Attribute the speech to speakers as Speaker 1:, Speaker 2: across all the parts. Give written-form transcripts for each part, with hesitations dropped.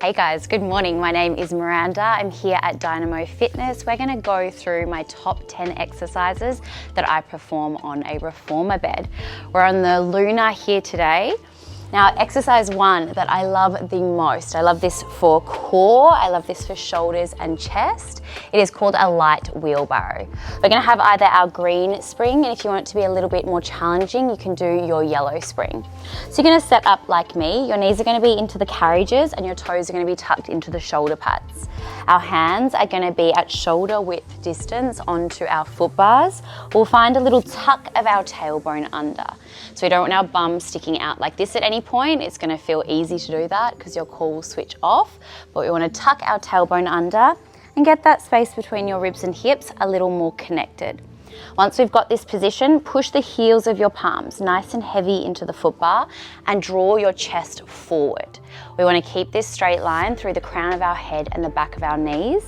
Speaker 1: Hey guys, good morning. My name is Miranda. I'm here at Dynamo Fitness. We're gonna go through my top 10 exercises that I perform on a reformer bed. We're on the Lunar here today. Now, exercise 1 that I love the most, I love this for core, I love this for shoulders and chest. It is called a light wheelbarrow. We're gonna have either our green spring, and if you want it to be a little bit more challenging, you can do your yellow spring. So you're gonna set up like me. Your knees are gonna be into the carriages and your toes are gonna be tucked into the shoulder pads. Our hands are gonna be at shoulder width distance onto our foot bars. We'll find a little tuck of our tailbone under. So we don't want our bum sticking out like this at any point. It's gonna feel easy to do that because your core will switch off, but we wanna tuck our tailbone under and get that space between your ribs and hips a little more connected. Once we've got this position, push the heels of your palms nice and heavy into the foot bar and draw your chest forward. We want to keep this straight line through the crown of our head and the back of our knees.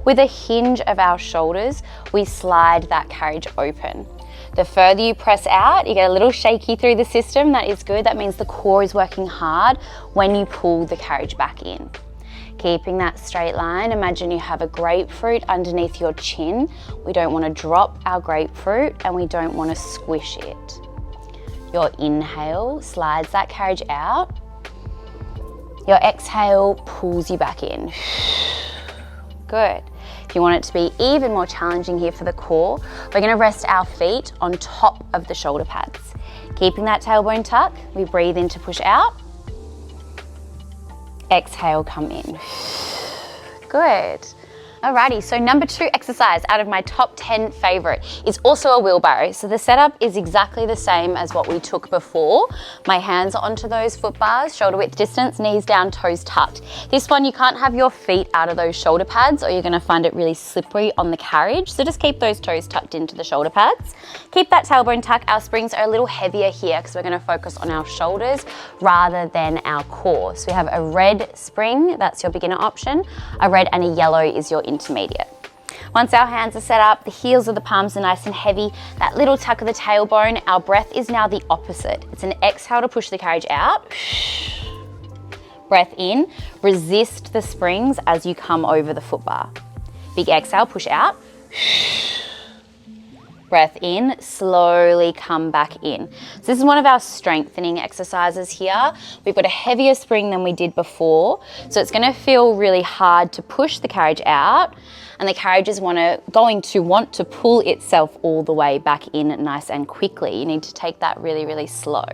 Speaker 1: With a hinge of our shoulders, we slide that carriage open. The further you press out, you get a little shaky through the system. That is good. That means the core is working hard when you pull the carriage back in. Keeping that straight line, imagine you have a grapefruit underneath your chin. We don't want to drop our grapefruit and we don't want to squish it. Your inhale slides that carriage out. Your exhale pulls you back in. Good. If you want it to be even more challenging here for the core, we're going to rest our feet on top of the shoulder pads. Keeping that tailbone tuck, we breathe in to push out. Exhale, come in. Good. Alrighty, so number 2 exercise out of my top 10 favorite is also a wheelbarrow. So the setup is exactly the same as what we took before. My hands are onto those foot bars, shoulder width distance, knees down, toes tucked. This one, you can't have your feet out of those shoulder pads or you're gonna find it really slippery on the carriage. So just keep those toes tucked into the shoulder pads. Keep that tailbone tuck. Our springs are a little heavier here because we're gonna focus on our shoulders rather than our core. So we have a red spring, that's your beginner option. A red and a yellow is your intermediate. Once our hands are set up, the heels of the palms are nice and heavy, that little tuck of the tailbone, our breath is now the opposite. It's an exhale to push the carriage out. Breath in, resist the springs as you come over the foot bar. Big exhale, push out. Breath in, slowly come back in. So this is one of our strengthening exercises here. We've got a heavier spring than we did before, so it's gonna feel really hard to push the carriage out, and the carriage is going to want to pull itself all the way back in nice and quickly. You need to take that really, really slow.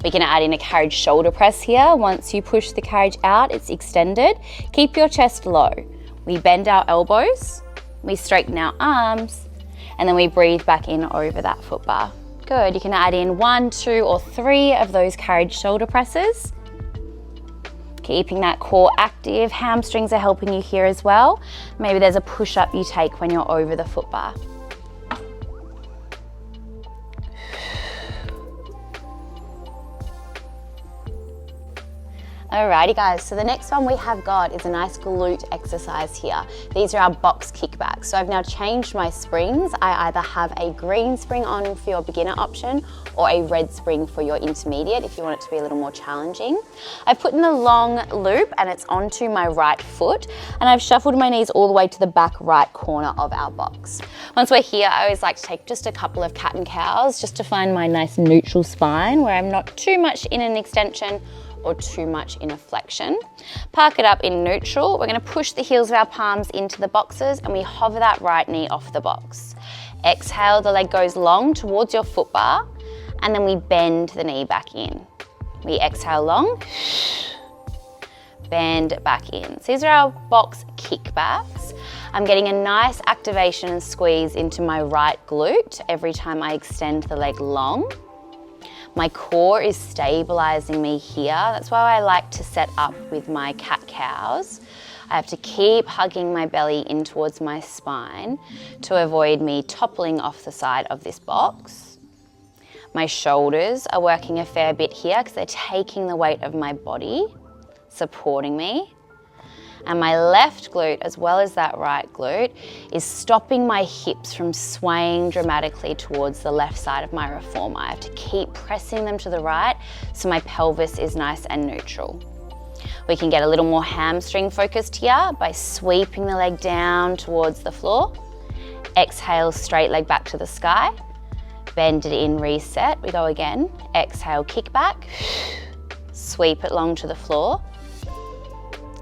Speaker 1: We're gonna add in a carriage shoulder press here. Once you push the carriage out, it's extended. Keep your chest low. We bend our elbows, we straighten our arms, and then we breathe back in over that foot bar. Good, you can add in 1, 2, or 3 of those carriage shoulder presses. Keeping that core active, hamstrings are helping you here as well. Maybe there's a push-up you take when you're over the foot bar. Alrighty guys, so the next one we have got is a nice glute exercise here. These are our box kickbacks. So I've now changed my springs. I either have a green spring on for your beginner option or a red spring for your intermediate if you want it to be a little more challenging. I've put in the long loop and it's onto my right foot, and I've shuffled my knees all the way to the back right corner of our box. Once we're here, I always like to take just a couple of cat and cows just to find my nice neutral spine where I'm not too much in an extension or too much in a flexion. Park it up in neutral. We're gonna push the heels of our palms into the boxes and we hover that right knee off the box. Exhale, the leg goes long towards your foot bar, and then we bend the knee back in. We exhale long, bend back in. So these are our box kickbacks. I'm getting a nice activation and squeeze into my right glute every time I extend the leg long. My core is stabilizing me here. That's why I like to set up with my cat-cows. I have to keep hugging my belly in towards my spine to avoid me toppling off the side of this box. My shoulders are working a fair bit here because they're taking the weight of my body, supporting me. And my left glute, as well as that right glute, is stopping my hips from swaying dramatically towards the left side of my reformer. I have to keep pressing them to the right so my pelvis is nice and neutral. We can get a little more hamstring focused here by sweeping the leg down towards the floor. Exhale, straight leg back to the sky. Bend it in, reset. We go again. Exhale, kick back. Sweep it long to the floor.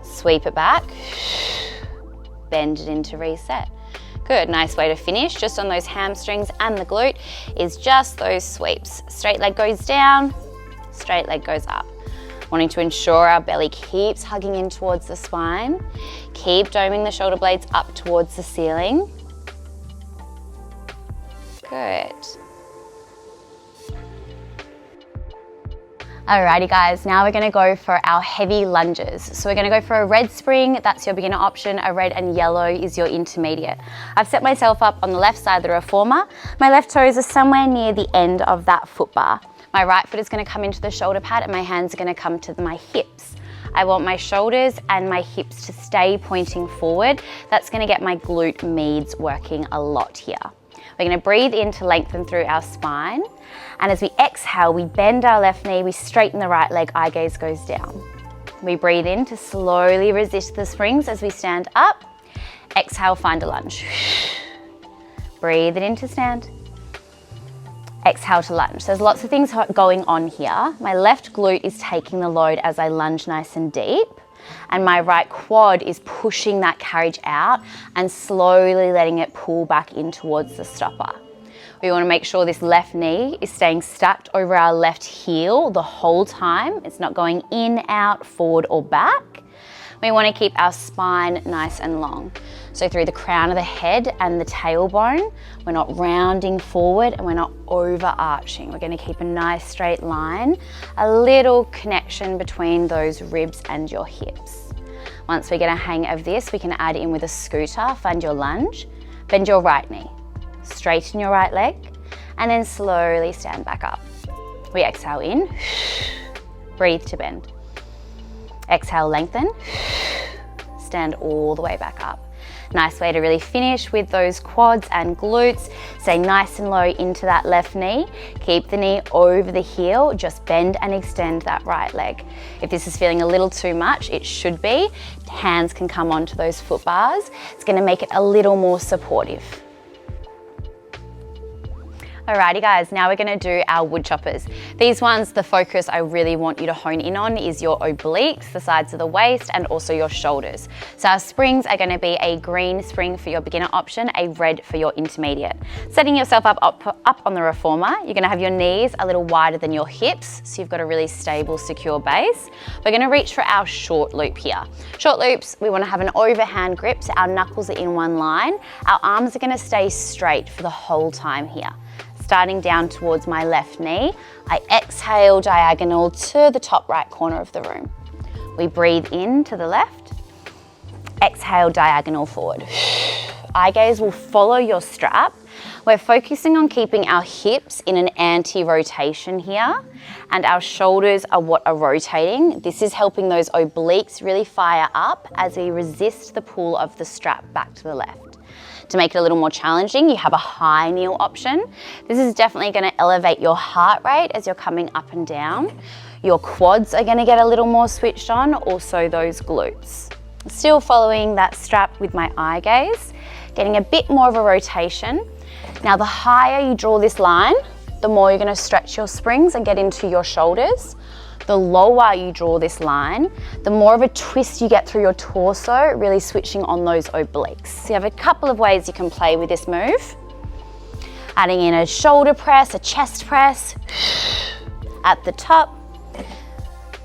Speaker 1: Sweep it back. Bend it into reset. Good, nice way to finish, just on those hamstrings and the glute, is just those sweeps. Straight leg goes down, straight leg goes up. Wanting to ensure our belly keeps hugging in towards the spine. Keep doming the shoulder blades up towards the ceiling. Good. Alrighty guys, now we're gonna go for our heavy lunges. So we're gonna go for a red spring, that's your beginner option. A red and yellow is your intermediate. I've set myself up on the left side of the reformer. My left toes are somewhere near the end of that foot bar. My right foot is gonna come into the shoulder pad and my hands are gonna come to my hips. I want my shoulders and my hips to stay pointing forward. That's gonna get my glute meads working a lot here. We're gonna breathe in to lengthen through our spine. And as we exhale, we bend our left knee, we straighten the right leg, eye gaze goes down. We breathe in to slowly resist the springs as we stand up. Exhale, find a lunge. Breathe it in to stand. Exhale to lunge. So there's lots of things going on here. My left glute is taking the load as I lunge nice and deep. And my right quad is pushing that carriage out and slowly letting it pull back in towards the stopper. We want to make sure this left knee is staying stacked over our left heel the whole time. It's not going in, out, forward or back. We want to keep our spine nice and long. So through the crown of the head and the tailbone, we're not rounding forward and we're not overarching. We're going to keep a nice straight line, a little connection between those ribs and your hips. Once we get a hang of this, we can add in with a scooter. Find your lunge, bend your right knee, straighten your right leg, and then slowly stand back up. We exhale in, breathe to bend. Exhale, lengthen, stand all the way back up. Nice way to really finish with those quads and glutes. Stay nice and low into that left knee. Keep the knee over the heel, just bend and extend that right leg. If this is feeling a little too much, it should be. Hands can come onto those foot bars. It's gonna make it a little more supportive. Alrighty guys, now we're gonna do our wood choppers. These ones, the focus I really want you to hone in on is your obliques, the sides of the waist, and also your shoulders. So our springs are gonna be a green spring for your beginner option, a red for your intermediate. Setting yourself up on the reformer, you're gonna have your knees a little wider than your hips, so you've got a really stable, secure base. We're gonna reach for our short loop here. Short loops, we wanna have an overhand grip, so our knuckles are in one line. Our arms are gonna stay straight for the whole time here. Starting down towards my left knee, I exhale diagonal to the top right corner of the room. We breathe in to the left, exhale diagonal forward. Eye gaze will follow your strap. We're focusing on keeping our hips in an anti-rotation here, and our shoulders are what are rotating. This is helping those obliques really fire up as we resist the pull of the strap back to the left. To make it a little more challenging, you have a high kneel option. This is definitely gonna elevate your heart rate as you're coming up and down. Your quads are gonna get a little more switched on, also those glutes. Still following that strap with my eye gaze, getting a bit more of a rotation. Now the higher you draw this line, the more you're gonna stretch your springs and get into your shoulders. The lower you draw this line, the more of a twist you get through your torso, really switching on those obliques. So you have a couple of ways you can play with this move. Adding in a shoulder press, a chest press at the top.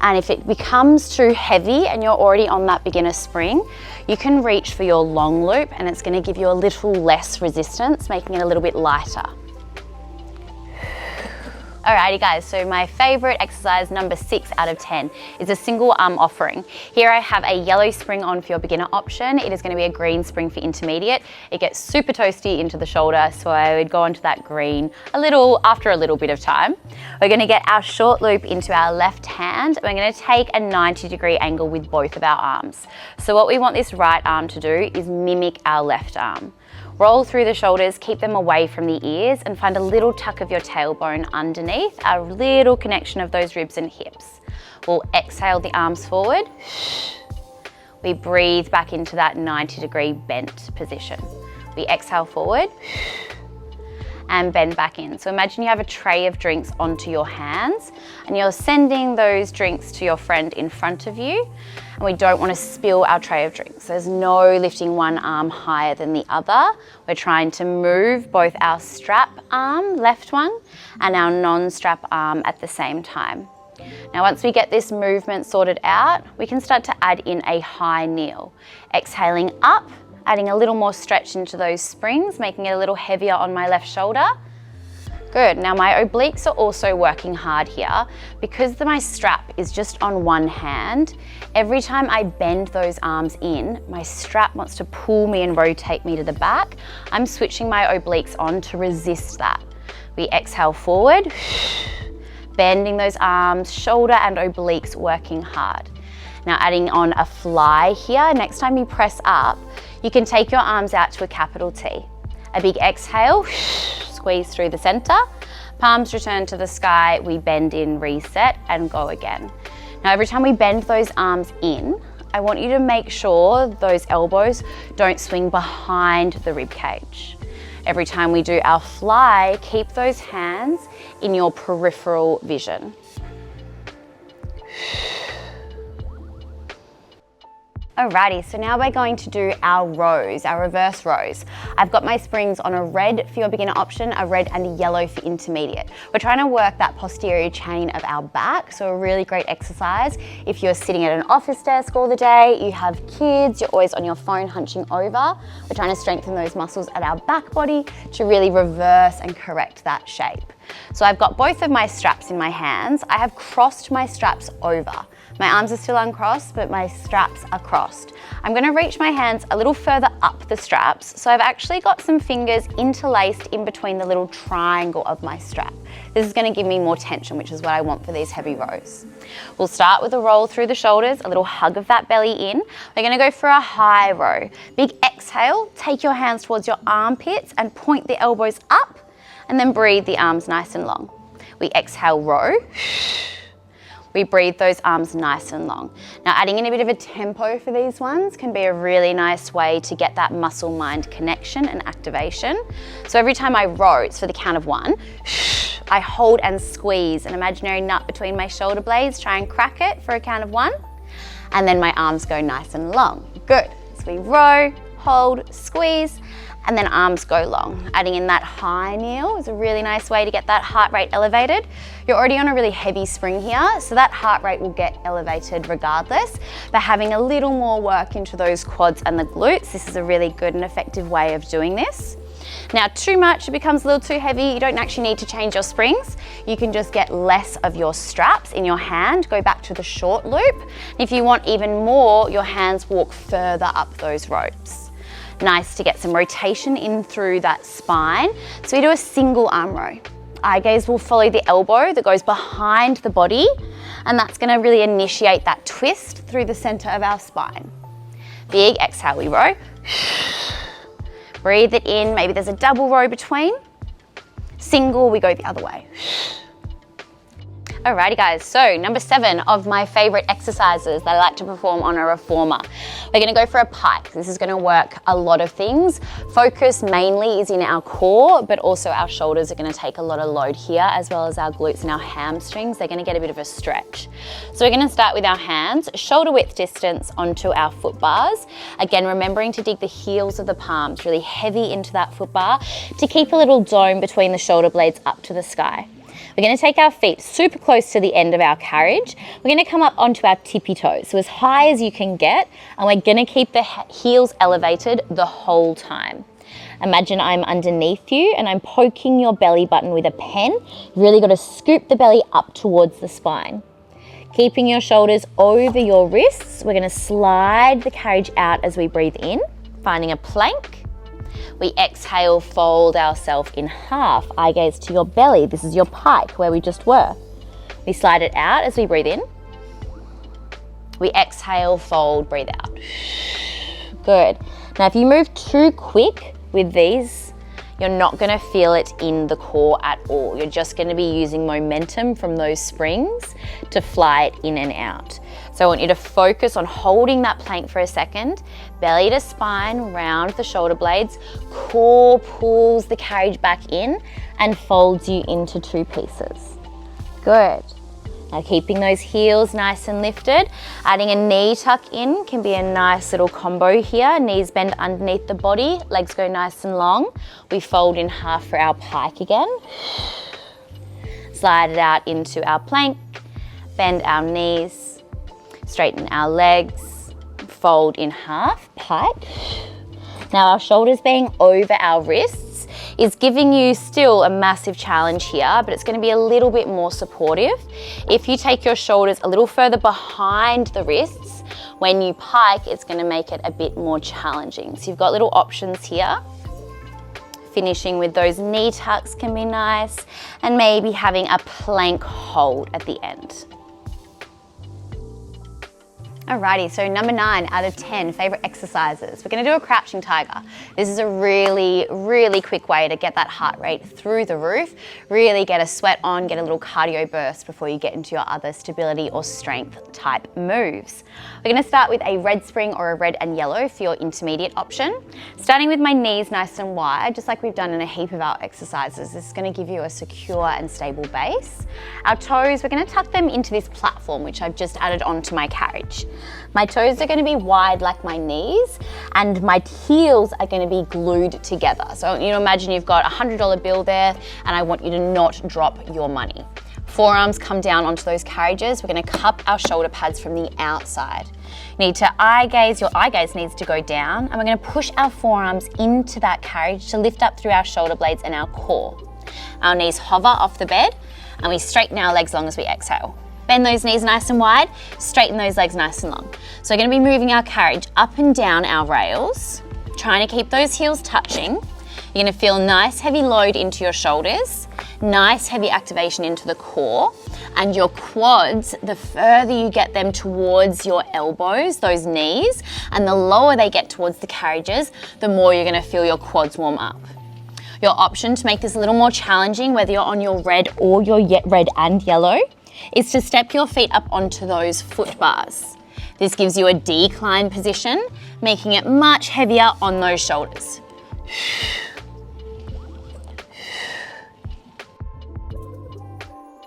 Speaker 1: And if it becomes too heavy and you're already on that beginner spring, you can reach for your long loop and it's gonna give you a little less resistance, making it a little bit lighter. Alrighty guys, so my favorite exercise, number 6 out of 10, is a single arm offering. Here I have a yellow spring on for your beginner option. It is going to be a green spring for intermediate. It gets super toasty into the shoulder, so I would go onto that green after a little bit of time. We're going to get our short loop into our left hand. We're going to take a 90-degree angle with both of our arms. So what we want this right arm to do is mimic our left arm. Roll through the shoulders, keep them away from the ears, and find a little tuck of your tailbone underneath, a little connection of those ribs and hips. We'll exhale the arms forward. We breathe back into that 90-degree bent position. We exhale forward and bend back in. So imagine you have a tray of drinks onto your hands and you're sending those drinks to your friend in front of you, and we don't want to spill our tray of drinks. There's no lifting one arm higher than the other. We're trying to move both our strap arm, left one, and our non-strap arm at the same time. Now once we get this movement sorted out, we can start to add in a high kneel. Exhaling up, adding a little more stretch into those springs, making it a little heavier on my left shoulder. Good, now my obliques are also working hard here. Because my strap is just on one hand, every time I bend those arms in, my strap wants to pull me and rotate me to the back. I'm switching my obliques on to resist that. We exhale forward, bending those arms, shoulder and obliques working hard. Now adding on a fly here. Next time you press up, you can take your arms out to a capital T. A big exhale, squeeze through the center. Palms return to the sky, we bend in, reset, and go again. Now every time we bend those arms in, I want you to make sure those elbows don't swing behind the rib cage. Every time we do our fly, keep those hands in your peripheral vision. Alrighty, so now we're going to do our rows, our reverse rows. I've got my springs on a red for your beginner option, a red and a yellow for intermediate. We're trying to work that posterior chain of our back, so a really great exercise. If you're sitting at an office desk all the day, you have kids, you're always on your phone hunching over, we're trying to strengthen those muscles at our back body to really reverse and correct that shape. So I've got both of my straps in my hands. I have crossed my straps over. My arms are still uncrossed, but my straps are crossed. I'm going to reach my hands a little further up the straps, so I've actually got some fingers interlaced in between the little triangle of my strap. This is going to give me more tension, which is what I want for these heavy rows. We'll start with a roll through the shoulders, a little hug of that belly in. We're going to go for a high row. Big exhale, take your hands towards your armpits and point the elbows up, and then breathe the arms nice and long. We exhale, row. We breathe those arms nice and long. Now adding in a bit of a tempo for these ones can be a really nice way to get that muscle-mind connection and activation. So every time I row, it's for the count of 1, I hold and squeeze an imaginary nut between my shoulder blades, try and crack it for a count of 1, and then my arms go nice and long. Good, so we row, hold, squeeze, and then arms go long. Adding in that high kneel is a really nice way to get that heart rate elevated. You're already on a really heavy spring here, so that heart rate will get elevated regardless. But having a little more work into those quads and the glutes, this is a really good and effective way of doing this. Now too much, it becomes a little too heavy. You don't actually need to change your springs. You can just get less of your straps in your hand, go back to the short loop. If you want even more, your hands walk further up those ropes. Nice to get some rotation in through that spine. So we do a single arm row. Eye gaze will follow the elbow that goes behind the body, and that's going to really initiate that twist through the center of our spine. Big exhale, we row. Breathe it in, maybe there's a double row between. Single, we go the other way. Alrighty guys, so number 7 of my favorite exercises that I like to perform on a reformer. We're gonna go for a pike. This is gonna work a lot of things. Focus mainly is in our core, but also our shoulders are gonna take a lot of load here, as well as our glutes and our hamstrings. They're gonna get a bit of a stretch. So we're gonna start with our hands, shoulder width distance onto our foot bars. Again, remembering to dig the heels of the palms really heavy into that foot bar to keep a little dome between the shoulder blades up to the sky. We're going to take our feet super close to the end of our carriage. We're going to come up onto our tippy toes, so as high as you can get, and we're going to keep the heels elevated the whole time. Imagine I'm underneath you and I'm poking your belly button with a pen. You've really got to scoop the belly up towards the spine. Keeping your shoulders over your wrists, we're going to slide the carriage out as we breathe in, finding a plank. We exhale, fold ourselves in half. Eye gaze to your belly. This is your pike where we just were. We slide it out as we breathe in. We exhale, fold, breathe out. Good. Now if you move too quick, with these, you're not gonna feel it in the core at all. You're just gonna be using momentum from those springs to fly it in and out. So I want you to focus on holding that plank for a second, belly to spine, round the shoulder blades, core pulls the carriage back in and folds you into 2 pieces. Good. Now keeping those heels nice and lifted, adding a knee tuck in can be a nice little combo here. Knees bend underneath the body, legs go nice and long. We fold in half for our pike again. Slide it out into our plank, bend our knees, straighten our legs, fold in half, pike. Now our shoulders being over our wrists is giving you still a massive challenge here, but it's going to be a little bit more supportive. If you take your shoulders a little further behind the wrists, when you pike, it's going to make it a bit more challenging. So you've got little options here. Finishing with those knee tucks can be nice, and maybe having a plank hold at the end. Alrighty, so number 9 out of 10 favorite exercises. We're gonna do a crouching tiger. This is a really, really quick way to get that heart rate through the roof, really get a sweat on, get a little cardio burst before you get into your other stability or strength type moves. We're gonna start with a red spring or a red and yellow for your intermediate option. Starting with my knees nice and wide, just like we've done in a heap of our exercises. This is gonna give you a secure and stable base. Our toes, we're gonna tuck them into this platform, which I've just added onto my carriage. My toes are going to be wide like my knees, and my heels are going to be glued together. So you imagine you've got a $100 bill there, and I want you to not drop your money. Forearms come down onto those carriages. We're going to cup our shoulder pads from the outside. You need to eye gaze, your eye gaze needs to go down, and we're going to push our forearms into that carriage to lift up through our shoulder blades and our core. Our knees hover off the bed, and we straighten our legs long as we exhale. Bend those knees nice and wide, straighten those legs nice and long. So we're going to be moving our carriage up and down our rails, trying to keep those heels touching. You're going to feel nice heavy load into your shoulders, nice heavy activation into the core, and your quads, the further you get them towards your elbows, those knees, and the lower they get towards the carriages, the more you're going to feel your quads warm up. Your option to make this a little more challenging, whether you're on your red or your red and yellow, is to step your feet up onto those foot bars. This gives you a decline position, making it much heavier on those shoulders.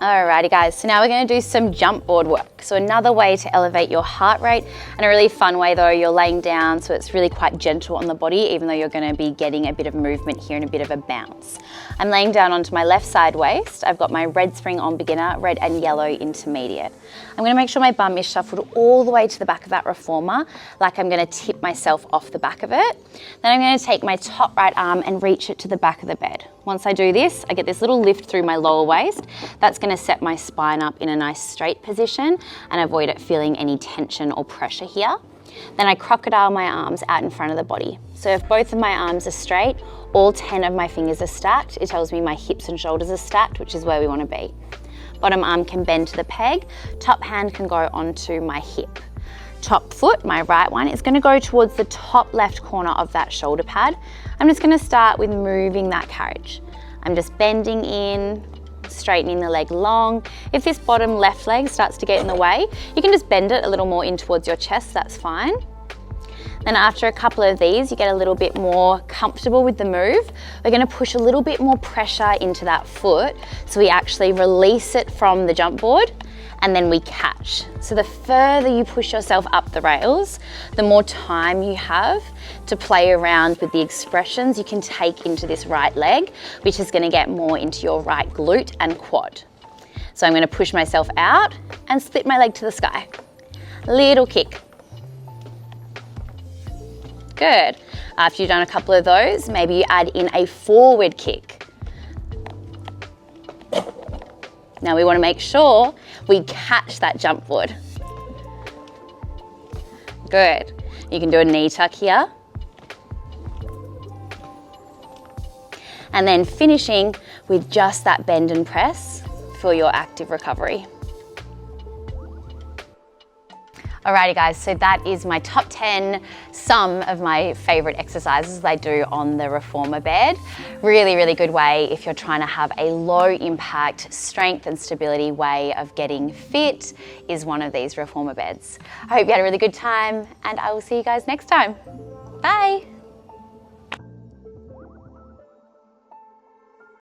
Speaker 1: Alrighty guys, so now we're going to do some jump board work. So another way to elevate your heart rate, and a really fun way though, you're laying down so it's really quite gentle on the body, even though you're going to be getting a bit of movement here and a bit of a bounce. I'm laying down onto my left side waist. I've got my red spring on beginner, red and yellow intermediate. I'm going to make sure my bum is shuffled all the way to the back of that reformer, like I'm going to tip myself off the back of it. Then I'm going to take my top right arm and reach it to the back of the bed. Once I do this, I get this little lift through my lower waist. That's going to set my spine up in a nice straight position and avoid it feeling any tension or pressure here. Then I crocodile my arms out in front of the body. So if both of my arms are straight, all 10 of my fingers are stacked, it tells me my hips and shoulders are stacked, which is where we want to be. Bottom arm can bend to the peg, top hand can go onto my hip. Top foot, my right one, is going to go towards the top left corner of that shoulder pad. I'm just going to start with moving that carriage. I'm just bending in, straightening the leg long. If this bottom left leg starts to get in the way, you can just bend it a little more in towards your chest, that's fine. Then after a couple of these, you get a little bit more comfortable with the move. We're going to push a little bit more pressure into that foot so we actually release it from the jump board and then we catch. So the further you push yourself up the rails, the more time you have to play around with the expressions you can take into this right leg, which is going to get more into your right glute and quad. So I'm going to push myself out and split my leg to the sky. Little kick. Good. After you've done a couple of those, maybe you add in a forward kick. Now we want to make sure we catch that jump board. Good. You can do a knee tuck here. And then finishing with just that bend and press for your active recovery. Alrighty guys, so that is my top 10, some of my favorite exercises I do on the reformer bed. Really, really good way if you're trying to have a low impact strength and stability way of getting fit is one of these reformer beds. I hope you had a really good time and I will see you guys next time. Bye.